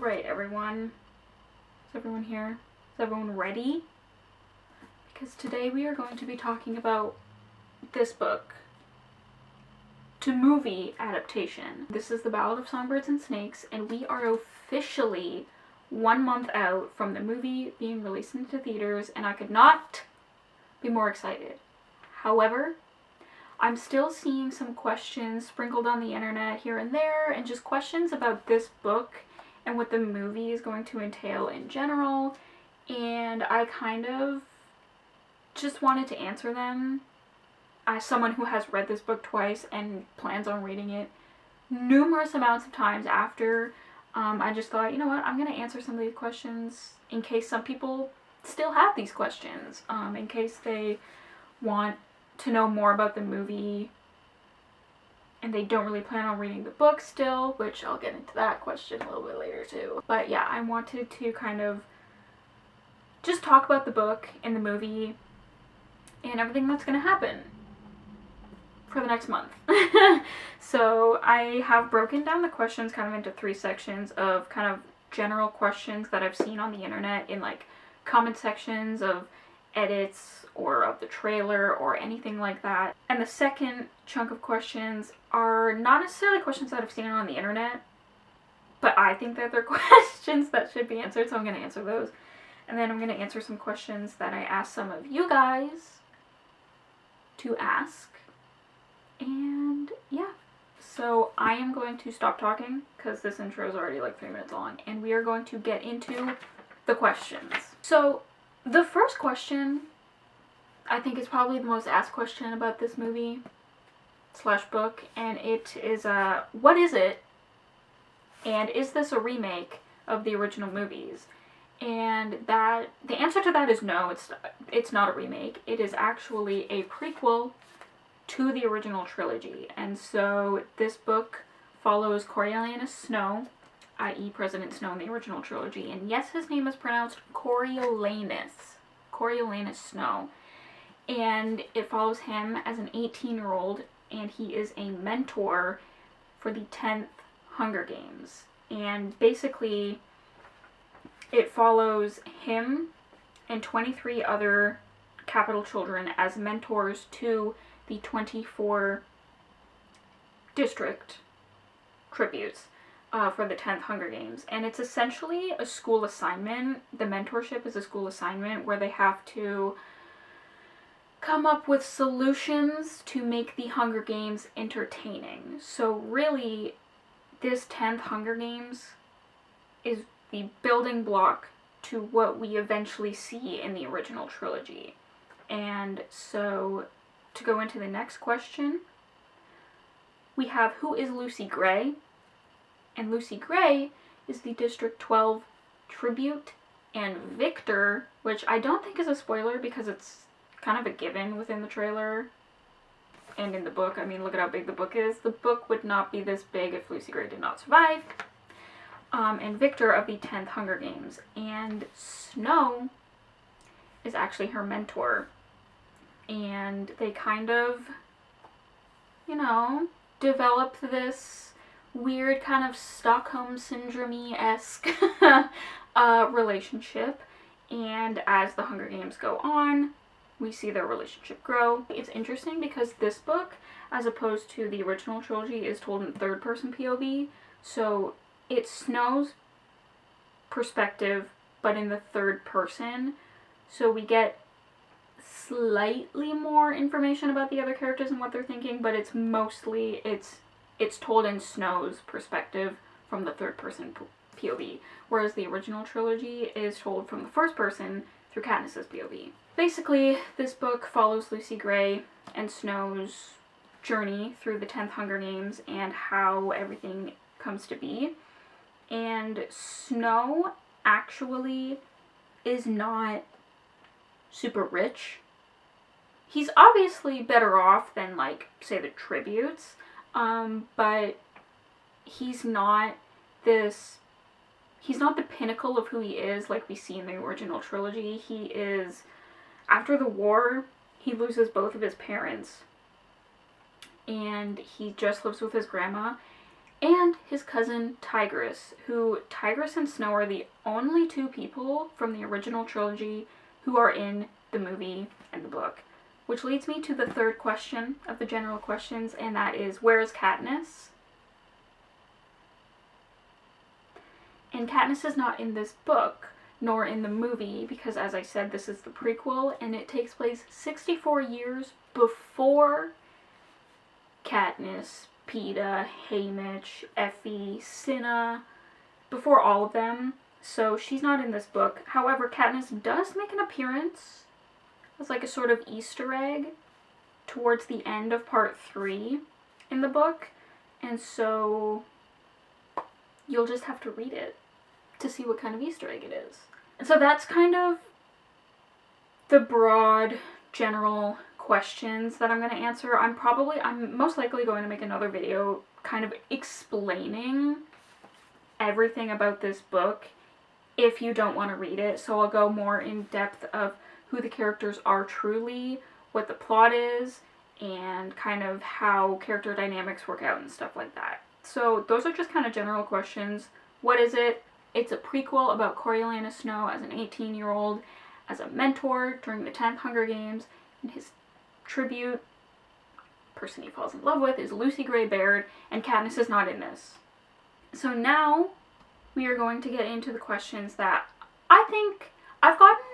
Alright, everyone. Is everyone here? Is everyone ready? Because today we are going to be talking about this book to movie adaptation. This is The Ballad of Songbirds and Snakes, and we are officially 1 month out from the movie being released into theaters, and I could not be more excited. However, I'm still seeing some questions sprinkled on the internet here and there, and just questions about this book and what the movie is going to entail in general, and I kind of just wanted to answer them as someone who has read this book twice and plans on reading it numerous amounts of times after. I just thought, you know what, I'm going to answer some of these questions in case some people still have these questions, in case they want to know more about the movie and they don't really plan on reading the book still, which I'll get into that question a little bit later too. But yeah, I wanted to kind of just talk about the book and the movie and everything that's going to happen for the next month. So I have broken down the questions kind of into 3 sections of kind of general questions that I've seen on the internet in like comment sections of edits or of the trailer or anything like that. And the second chunk of questions are not necessarily questions that I've seen on the internet, but I think that they're questions that should be answered, so I'm going to answer those. And then I'm going to answer some questions that I asked some of you guys to ask. And yeah, so I am going to stop talking because this intro is already like 3 minutes long, and we are going to get into the questions. So the first question, I think, is probably the most asked question about this movie / book, and it is, what is it? And is this a remake of the original movies? And that, the answer to that is no, it's not a remake. It is actually a prequel to the original trilogy. And so this book follows Coriolanus Snow, i.e. President Snow in the original trilogy. And yes, his name is pronounced Coriolanus Snow. And it follows him as an 18-year-old, and he is a mentor for the 10th Hunger Games. And basically, it follows him and 23 other capital children as mentors to the 24 district tributes for the 10th Hunger Games. And it's essentially a school assignment. The mentorship is a school assignment where they have to come up with solutions to make the Hunger Games entertaining. So really, this 10th Hunger Games is the building block to what we eventually see in the original trilogy. And so, to go into the next question, we have, who is Lucy Gray? And Lucy Gray is the District 12 tribute, and Victor, which I don't think is a spoiler because it's kind of a given within the trailer and in the book. I mean, look at how big the book is. The book would not be this big if Lucy Gray did not survive. And Victor of the 10th Hunger Games. And Snow is actually her mentor. And they kind of, you know, develop this weird kind of Stockholm Syndrome-esque relationship. And as the Hunger Games go on, we see their relationship grow. It's interesting because this book, as opposed to the original trilogy, is told in third-person POV. So it's Snow's perspective, but in the third person. So we get slightly more information about the other characters and what they're thinking, but it's mostly, it's told in Snow's perspective from the third person POV, whereas the original trilogy is told from the first person through Katniss's POV. Basically, this book follows Lucy Gray and Snow's journey through the 10th Hunger Games and how everything comes to be. And Snow actually is not super rich. He's obviously better off than, like, say, the tributes, but he's not the pinnacle of who he is like we see in the original trilogy. He is, after the war, he loses both of his parents, and he just lives with his grandma, and his cousin Tigress, who Tigress and Snow are the only two people from the original trilogy who are in the movie and the book. Which leads me to the third question of the general questions, and that is, where is Katniss? And Katniss is not in this book, nor in the movie, because as I said, this is the prequel, and it takes place 64 years before Katniss, Peeta, Haymitch, Effie, Cinna, before all of them. So she's not in this book. However, Katniss does make an appearance as like a sort of Easter egg towards the end of part 3 in the book. And so you'll just have to read it to see what kind of Easter egg it is. And so that's kind of the broad general questions that I'm going to answer. I'm most likely going to make another video kind of explaining everything about this book if you don't want to read it. So I'll go more in depth of who the characters are truly, what the plot is, and kind of how character dynamics work out and stuff like that. So those are just kind of general questions. What is it? It's a prequel about Coriolanus Snow as an 18-year-old, as a mentor during the 10th Hunger Games, and his tribute person he falls in love with is Lucy Gray Baird, and Katniss is not in this. So now we are going to get into the questions that I think I've gotten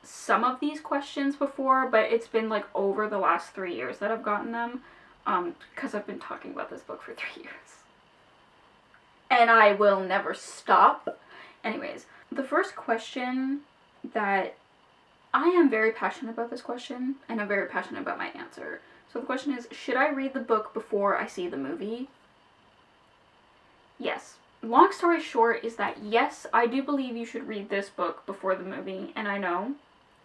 some of these questions before, but it's been like over the last 3 years that I've gotten them, because I've been talking about this book for 3 years. And I will never stop. Anyways, the first question that I am very passionate about this question, and I'm very passionate about my answer. So the question is, should I read the book before I see the movie? Yes. Long story short is that yes, I do believe you should read this book before the movie, and I know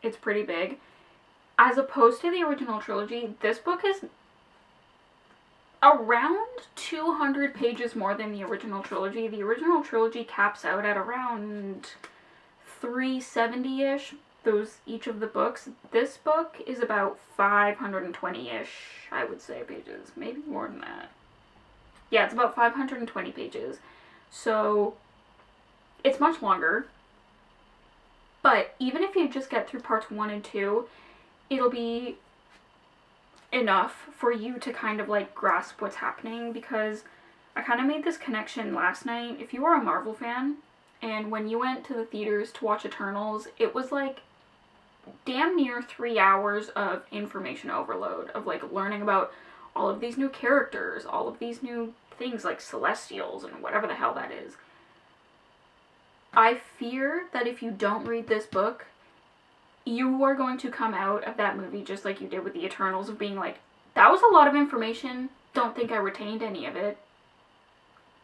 it's pretty big. As opposed to the original trilogy, this book is around 200 pages more than the original trilogy. The original trilogy caps out at around 370-ish, each of the books. This book is about 520-ish, I would say, pages. Maybe more than that. Yeah, it's about 520 pages. So it's much longer. But even if you just get through parts 1 and 2, it'll be enough for you to kind of like grasp what's happening, because I kind of made this connection last night. If you are a Marvel fan, and when you went to the theaters to watch Eternals, it was like damn near 3 hours of information overload, of like learning about all of these new characters, all of these new things like Celestials and whatever the hell that is. I fear that if you don't read this book, you are going to come out of that movie just like you did with the Eternals, of being like, that was a lot of information, don't think I retained any of it.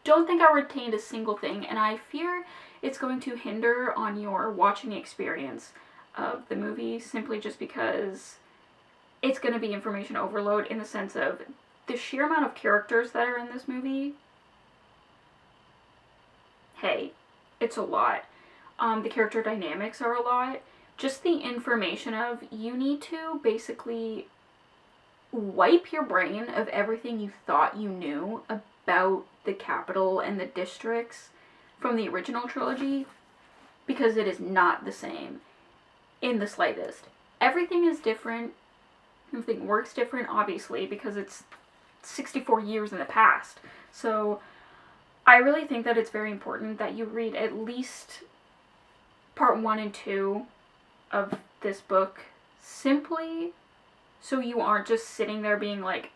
Don't think I retained a single thing, and I fear it's going to hinder on your watching experience of the movie, simply just because it's going to be information overload, in the sense of the sheer amount of characters that are in this movie. Hey, it's a lot. The character dynamics are a lot. Just the information of, you need to basically wipe your brain of everything you thought you knew about the capital and the districts from the original trilogy, because it is not the same in the slightest. Everything is different. Everything works different, obviously, because it's 64 years in the past. So I really think that it's very important that you read at least part 1 and 2 of this book, simply so you aren't just sitting there being like,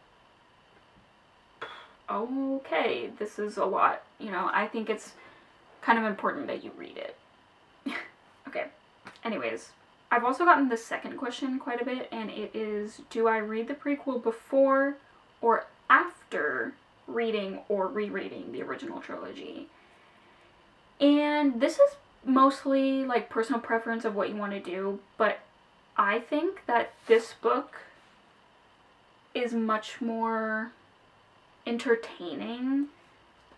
okay, this is a lot. You know, I think it's kind of important that you read it. Okay, anyways, I've also gotten the second question quite a bit, and it is, do I read the prequel before or after reading or rereading the original trilogy? And this is mostly like personal preference of what you want to do, but I think that this book is much more entertaining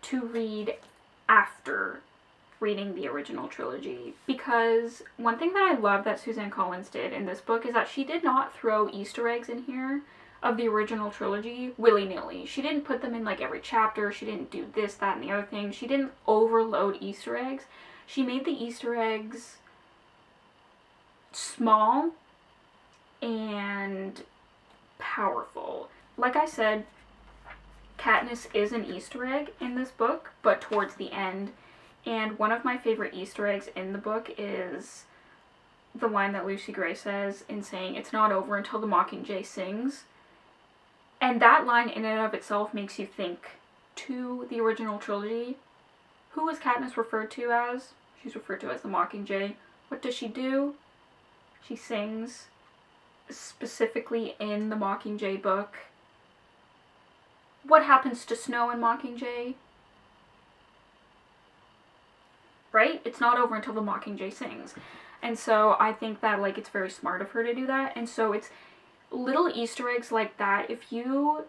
to read after reading the original trilogy, because one thing that I love that Suzanne Collins did in this book is that she did not throw Easter eggs in here of the original trilogy willy-nilly. She didn't put them in like every chapter. She didn't do this, that, and the other thing. She didn't overload Easter eggs. She made the Easter eggs small and powerful. Like I said, Katniss is an Easter egg in this book, but towards the end. And one of my favorite Easter eggs in the book is the line that Lucy Gray says in saying, "It's not over until the Mockingjay sings." And that line in and of itself makes you think to the original trilogy. Who is Katniss referred to as? She's referred to as the Mockingjay. What does she do? She sings, specifically in the Mockingjay book. What happens to Snow in Mockingjay? Right? It's not over until the Mockingjay sings. And so I think that, like, it's very smart of her to do that. And so it's little Easter eggs like that. If you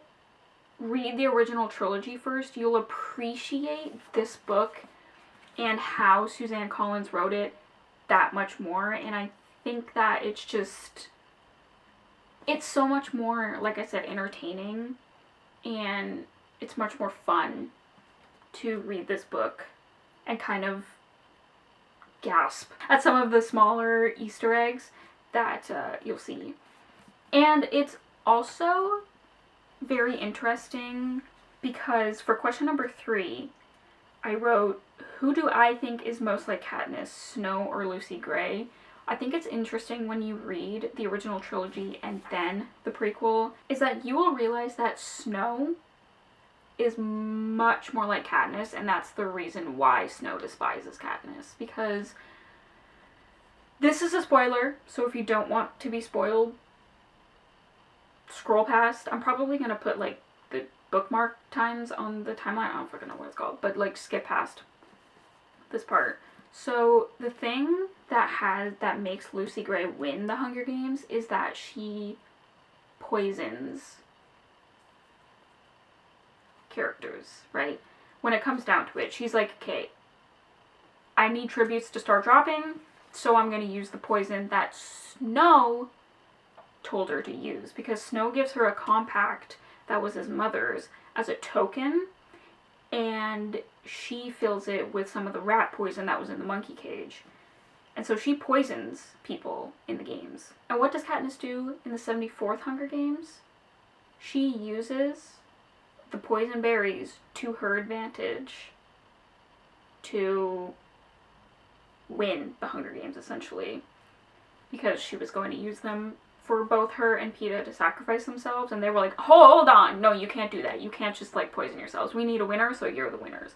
read the original trilogy first, you'll appreciate this book and how Suzanne Collins wrote it that much more. And I think that it's so much more, like I said, entertaining, and it's much more fun to read this book and kind of gasp at some of the smaller Easter eggs that you'll see. And it's also very interesting because for question number 3, I wrote, who do I think is most like Katniss, Snow or Lucy Gray? I think it's interesting when you read the original trilogy and then the prequel, is that you will realize that Snow is much more like Katniss, and that's the reason why Snow despises Katniss. Because this is a spoiler, so if you don't want to be spoiled, scroll past. I'm probably going to put, like, the bookmark times on the timeline. I don't fucking know what it's called, but, like, skip past this part. So the thing that makes Lucy Gray win the Hunger Games is that she poisons characters, right? When it comes down to it, she's like, okay, I need tributes to start dropping, so I'm going to use the poison that Snow told her to use, because Snow gives her a compact that was his mother's as a token, and she fills it with some of the rat poison that was in the monkey cage. And so she poisons people in the games. And what does Katniss do in the 74th Hunger Games? She uses the poison berries to her advantage to win the Hunger Games, essentially. Because she was going to use them for both her and Peeta to sacrifice themselves, and they were like, hold on, no, you can't do that. You can't just, like, poison yourselves. We need a winner, so you're the winners.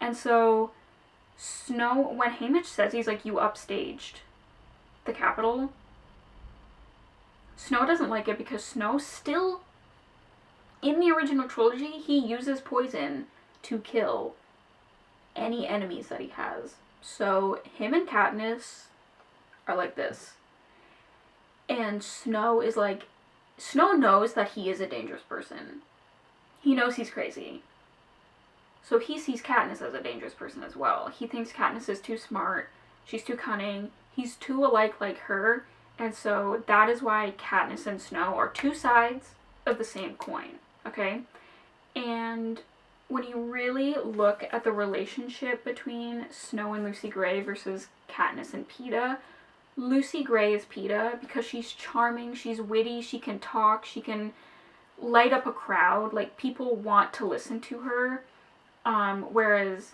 And so Snow, when Haymitch says, he's like, you upstaged the Capitol, Snow doesn't like it because Snow still, in the original trilogy, he uses poison to kill any enemies that he has. So him and Katniss are like this. And Snow is like, Snow knows that he is a dangerous person. He knows he's crazy. So he sees Katniss as a dangerous person as well. He thinks Katniss is too smart, she's too cunning, he's too alike like her, and so that is why Katniss and Snow are two sides of the same coin, okay? And when you really look at the relationship between Snow and Lucy Gray versus Katniss and Peeta, Lucy Gray is Peeta because she's charming, she's witty, she can talk, she can light up a crowd, like, people want to listen to her, whereas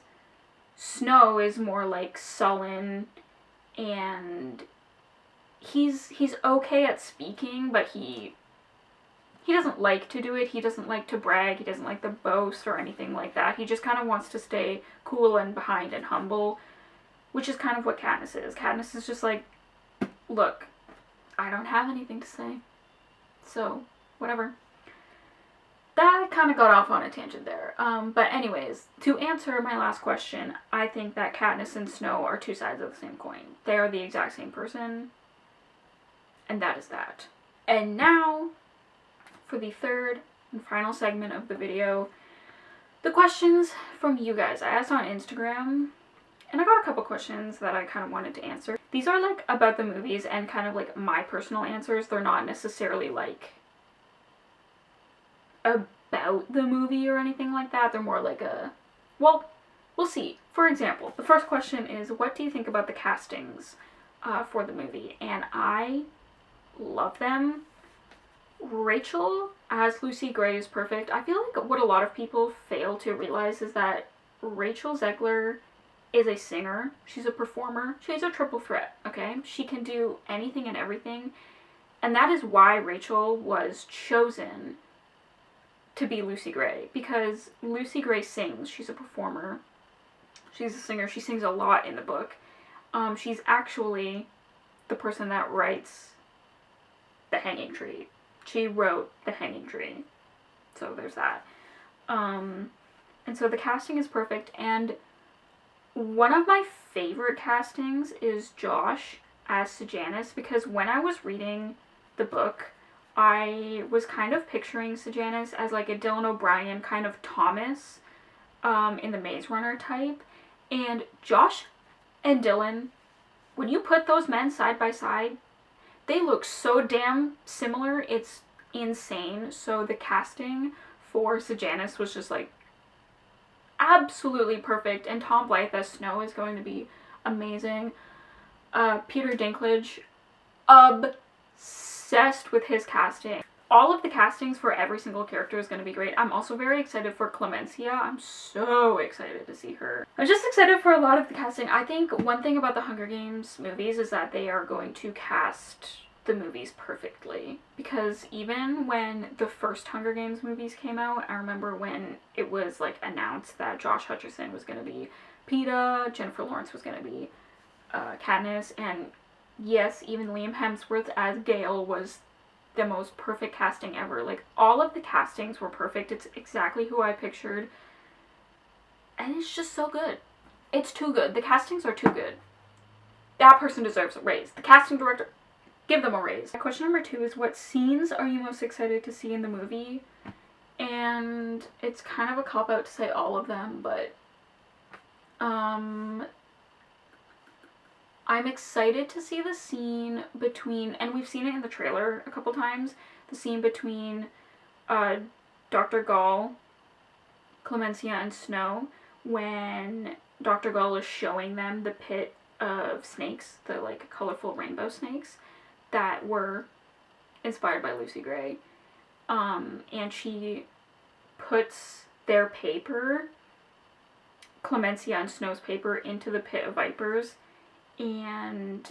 Snow is more, like, sullen, and he's okay at speaking, but he doesn't like to do it, he doesn't like to brag, he doesn't like to boast or anything like that, he just kind of wants to stay cool and behind and humble, which is kind of what Katniss is. Katniss is just like, look, I don't have anything to say, so whatever. That kind of got off on a tangent there. But anyways, to answer my last question, I think that Katniss and Snow are two sides of the same coin. They are the exact same person, and that is that. And now, for the third and final segment of the video, the questions from you guys. I asked on Instagram, and I got a couple questions that I kind of wanted to answer. These are, like, about the movies and kind of, like, my personal answers. They're not necessarily, like, about the movie or anything like that. They're more like well, we'll see. For example, the first question is, what do you think about the castings for the movie? And I love them. Rachel as Lucy Gray is perfect. I feel like what a lot of people fail to realize is that Rachel Zegler is a singer. She's a performer. She's a triple threat, okay? She can do anything and everything. And that is why Rachel was chosen to be Lucy Gray. Because Lucy Gray sings. She's a performer. She's a singer. She sings a lot in the book. She's actually the person that writes The Hanging Tree. She wrote The Hanging Tree. So there's that. And so the casting is perfect. And one of my favorite castings is Josh as Sejanus, because when I was reading the book, I was kind of picturing Sejanus as like a Dylan O'Brien kind of Thomas in the Maze Runner type. And Josh and Dylan, when you put those men side by side, they look so damn similar, it's insane. So the casting for Sejanus was just like absolutely perfect, and Tom Blythe as Snow is going to be amazing. Peter Dinklage, obsessed with his casting. All of the castings for every single character is going to be great. I'm also very excited for Clemencia. I'm so excited to see her. I'm just excited for a lot of the casting. I think one thing about the Hunger Games movies is that they are going to cast the movies perfectly. Because even when the first Hunger Games movies came out, I remember when it was like announced that Josh Hutcherson was going to be Peeta, Jennifer Lawrence was going to be Katniss, and yes, even Liam Hemsworth as Gale was the most perfect casting ever. Like, all of the castings were perfect. It's exactly who I pictured. And it's just so good. It's too good. The castings are too good. That person deserves a raise. The casting director, give them a raise. Question number 2 is, what scenes are you most excited to see in the movie? And it's kind of a cop-out to say all of them, but I'm excited to see the scene between, and we've seen it in the trailer a couple times, the scene between Dr. Gall, Clemencia, and Snow, when Dr. Gall is showing them the pit of snakes, the like colorful rainbow snakes that were inspired by Lucy Gray. And she puts their paper, Clemencia and Snow's paper, into the pit of vipers. And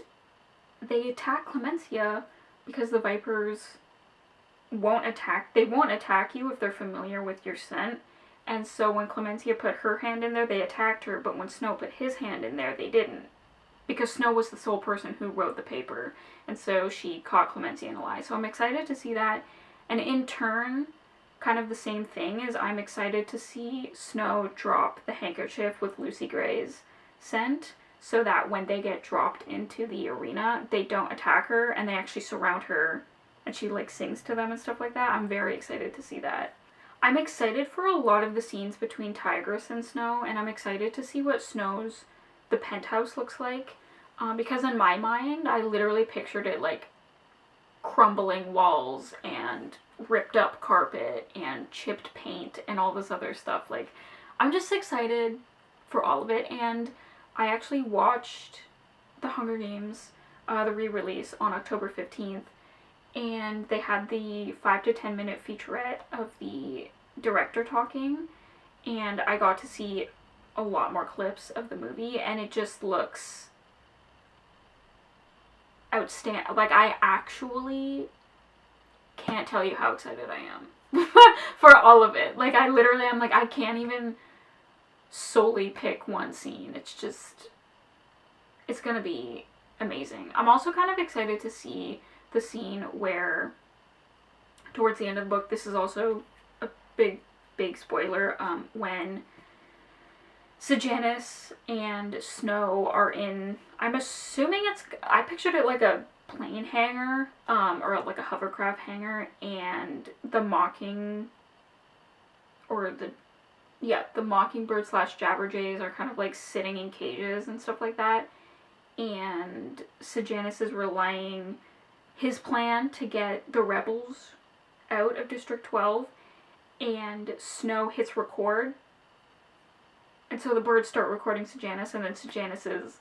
they attack Clemencia because the vipers won't attack you if they're familiar with your scent. And so when Clemencia put her hand in there, they attacked her, but when Snow put his hand in there, they didn't. Because Snow was the sole person who wrote the paper, and so she caught Clemencia in a lie. So I'm excited to see that. And in turn, kind of the same thing is I'm excited to see Snow drop the handkerchief with Lucy Gray's scent, so that when they get dropped into the arena, they don't attack her, and they actually surround her, and she like sings to them and stuff like that. I'm very excited to see that. I'm excited for a lot of the scenes between Tigress and Snow, and I'm excited to see what the penthouse looks like, because in my mind, I literally pictured it like crumbling walls and ripped up carpet and chipped paint and all this other stuff. Like, I'm just excited for all of it. And I actually watched The Hunger Games, the re-release, on October 15th, and they had the 5 to 10 minute featurette of the director talking, and I got to see a lot more clips of the movie, and it just looks outstanding. Like, I actually can't tell you how excited I am for all of it. Like, I literally am like, I can't even solely pick one scene. It's gonna be amazing. I'm also kind of excited to see the scene where, towards the end of the book, this is also a big spoiler, when Sejanus and Snow are in, I'm assuming I pictured it like a plane hangar, or like a hovercraft hangar, and the Mockingbird / Jabberjays are kind of like sitting in cages and stuff like that, and Sejanus is his plan to get the rebels out of District 12, and Snow hits record. And so the birds start recording Sejanus, and then Sejanus is...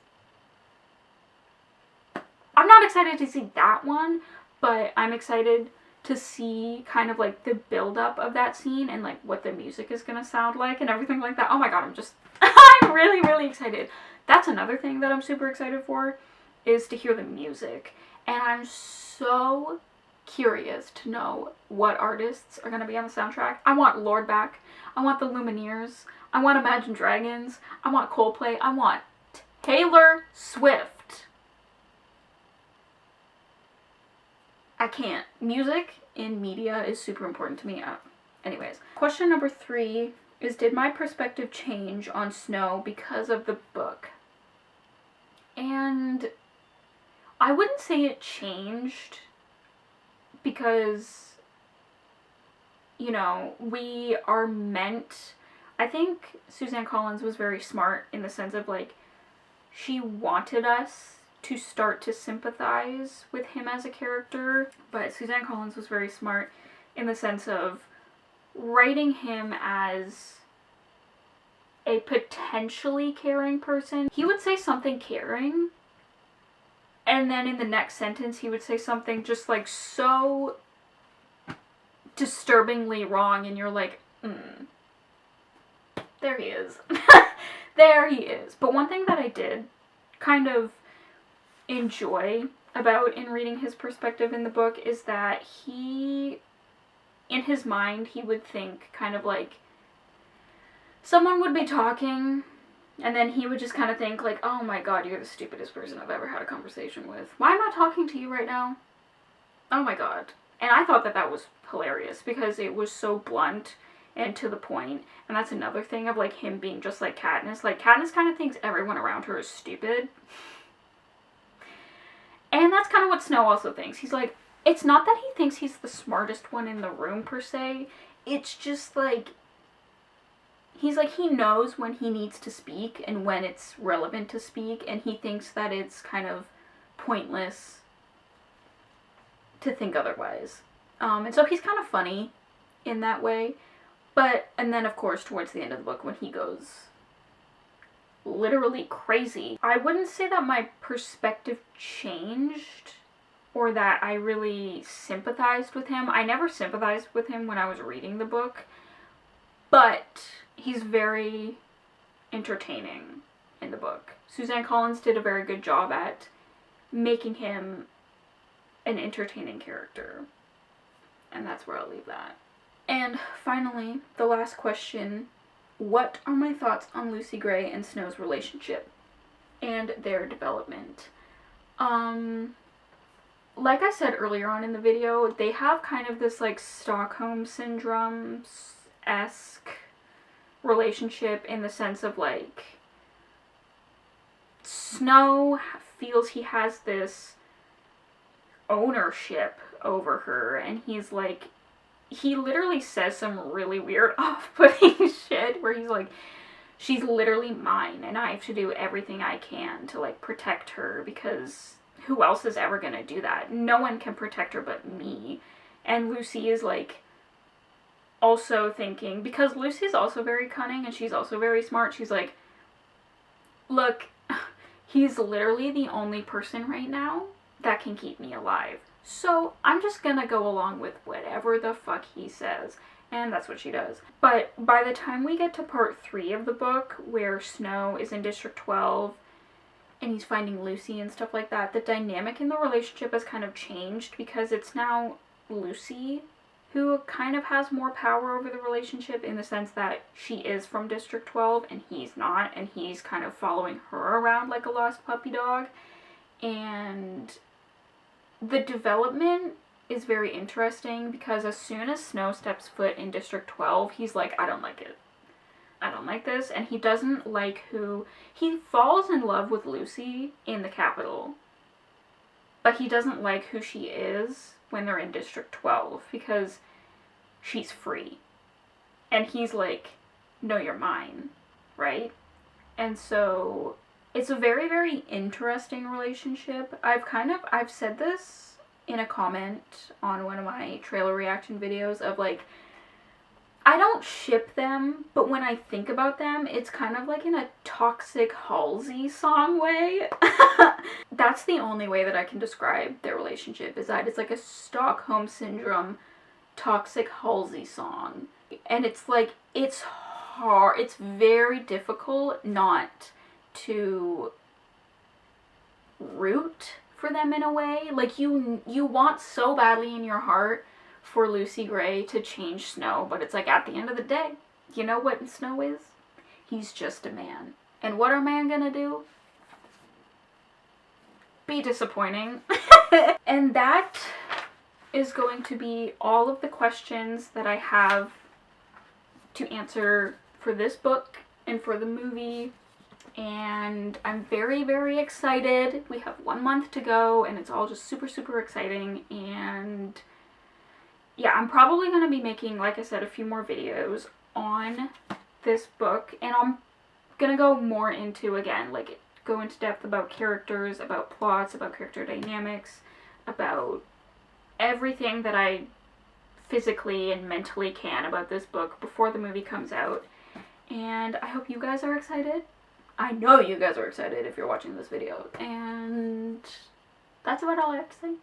I'm not excited to see that one, but I'm excited to see kind of like the build-up of that scene and like what the music is going to sound like and everything like that. Oh my god, I'm really, really excited. That's another thing that I'm super excited for, is to hear the music. And I'm so curious to know what artists are going to be on the soundtrack. I want Lorde back. I want the Lumineers. I want Imagine Dragons. I want Coldplay. I want Taylor Swift. I can't. Music in media is super important to me. Anyways. Question number 3 is, did my perspective change on Snow because of the book? And I wouldn't say it changed because, you know, we are meant... I think Suzanne Collins was very smart in the sense of, like, she wanted us to start to sympathize with him as a character, but Suzanne Collins was very smart in the sense of writing him as a potentially caring person. He would say something caring, and then in the next sentence he would say something just like so disturbingly wrong, and you're like, there he is. There he is. But one thing that I did kind of enjoy about in reading his perspective in the book is that he, in his mind, he would think kind of like someone would be talking, and then he would just kind of think like, oh my god, you're the stupidest person I've ever had a conversation with. Why am I talking to you right now? Oh my god. And I thought that that was hilarious because it was so blunt and to the point. And that's another thing of like him being just like Katniss. Like, Katniss kind of thinks everyone around her is stupid. And that's kind of what Snow also thinks. He's like, it's not that he thinks he's the smartest one in the room per se. It's just like, he's like, he knows when he needs to speak and when it's relevant to speak. And he thinks that it's kind of pointless to think otherwise. And so he's kind of funny in that way. But, and then of course towards the end of the book when he goes literally crazy, I wouldn't say that my perspective changed or that I really sympathized with him. I never sympathized with him when I was reading the book, but he's very entertaining in the book. Suzanne Collins did a very good job at making him an entertaining character, and that's where I'll leave that. And finally, the last question, what are my thoughts on Lucy Gray and Snow's relationship and their development? Like I said earlier on in the video, they have kind of this like Stockholm Syndrome-esque relationship in the sense of like, Snow feels he has this ownership over her, and he's like, he literally says some really weird off-putting shit where he's like, she's literally mine and I have to do everything I can to like protect her because who else is ever gonna do that? No one can protect her but me. And Lucy is like also thinking, because Lucy's also very cunning and she's also very smart, she's like, look, he's literally the only person right now that can keep me alive. So I'm just gonna go along with whatever the fuck he says. And that's what she does. But by the time we get to part 3 of the book, where Snow is in District 12 and he's finding Lucy and stuff like that, the dynamic in the relationship has kind of changed because it's now Lucy who kind of has more power over the relationship in the sense that she is from District 12 and he's not, and he's kind of following her around like a lost puppy dog. And the development is very interesting because as soon as Snow steps foot in District 12, he's like, I don't like it. I don't like this. And he doesn't like who... He falls in love with Lucy in the capital, but he doesn't like who she is when they're in District 12 because she's free. And he's like, no, you're mine, right? And so it's a very, very interesting relationship. I've said this in a comment on one of my trailer reaction videos of like, I don't ship them, but when I think about them, it's kind of like in a toxic Halsey song way. That's the only way that I can describe their relationship, is that it's like a Stockholm Syndrome toxic Halsey song. And it's like, it's hard, it's very difficult not to root for them in a way. Like, you want so badly in your heart for Lucy Gray to change Snow, but it's like, at the end of the day, you know what Snow is? He's just a man. And what are men gonna do? Be disappointing. And that is going to be all of the questions that I have to answer for this book and for the movie. And I'm very, very excited. We have 1 month to go, and it's all just super, super exciting. And yeah, I'm probably going to be making, like I said, a few more videos on this book, and I'm going to go more into, again, like, go into depth about characters, about plots, about character dynamics, about everything that I physically and mentally can about this book before the movie comes out. And I hope you guys are excited. I know you guys are excited if you're watching this video. And that's about all I have to say.